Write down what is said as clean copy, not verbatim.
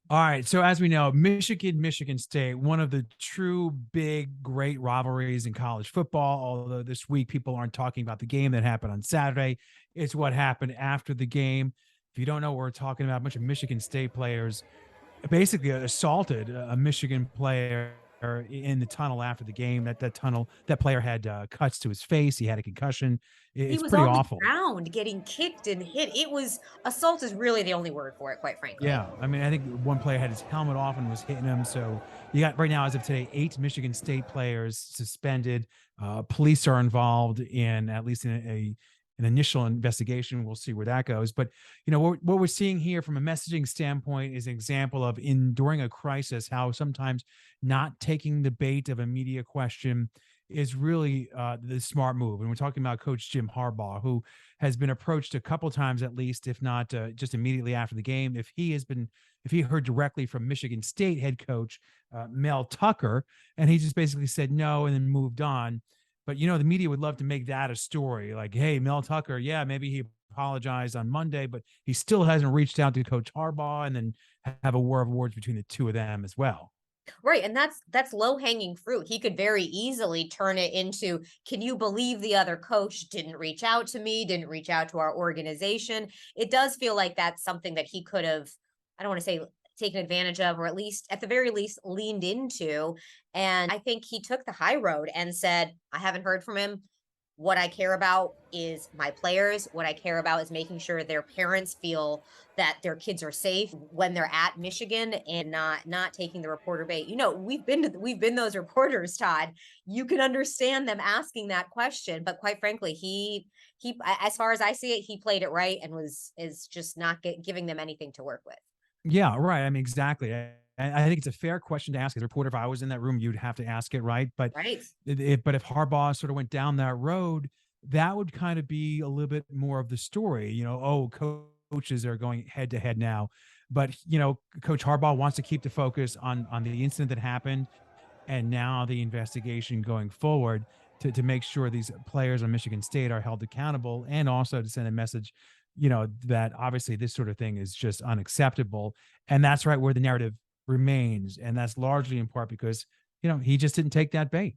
All right. So as we know, Michigan State, one of the true big, great rivalries in college football. Although this week people aren't talking about the game that happened on Saturday. It's what happened after the game. If you don't know what we're talking about, a bunch of Michigan State players basically assaulted a Michigan player in the tunnel after the game. That player had cuts to his face. He had a concussion. He It's was pretty on the awful. ground getting kicked and hit. It was assault is really the only word for it, quite frankly. Yeah, I mean, I think one player had his helmet off and was hitting him. So you got right now, as of today, 8 Michigan State players suspended. Police are involved in at least in an initial investigation. We'll see where that goes. But what we're seeing here from a messaging standpoint is an example of during a crisis how sometimes not taking the bait of a media question is really the smart move. And we're talking about Coach Jim Harbaugh, who has been approached a couple times at least, if not just immediately after the game. If he heard directly from Michigan State head coach Mel Tucker, and he just basically said no and then moved on. But the media would love to make that a story, like, hey, Mel Tucker, yeah, maybe he apologized on Monday, but he still hasn't reached out to Coach Harbaugh, and then have a war of words between the two of them as well. Right, and that's low-hanging fruit. He could very easily turn it into, "Can you believe the other coach didn't reach out to me, didn't reach out to our organization?" It does feel like that's something that he could have, I don't wanna say taken advantage of, or at the very least, leaned into, and I think he took the high road and said, "I haven't heard from him. What I care about is my players. What I care about is making sure their parents feel that their kids are safe when they're at Michigan, and not taking the reporter bait." We've been those reporters, Todd. You can understand them asking that question, but quite frankly, as far as I see it, he played it right and is just not giving them anything to work with. Yeah, right. I mean, exactly. I think it's a fair question to ask as a reporter. If I was in that room, you'd have to ask it, right? But Right. if Harbaugh sort of went down that road, that would kind of be a little bit more of the story. Oh, coaches are going head to head now, but Coach Harbaugh wants to keep the focus on the incident that happened, and now the investigation going forward to make sure these players on Michigan State are held accountable, and also to send a message, that obviously this sort of thing is just unacceptable. And that's right where the narrative remains. And that's largely in part because, he just didn't take that bait.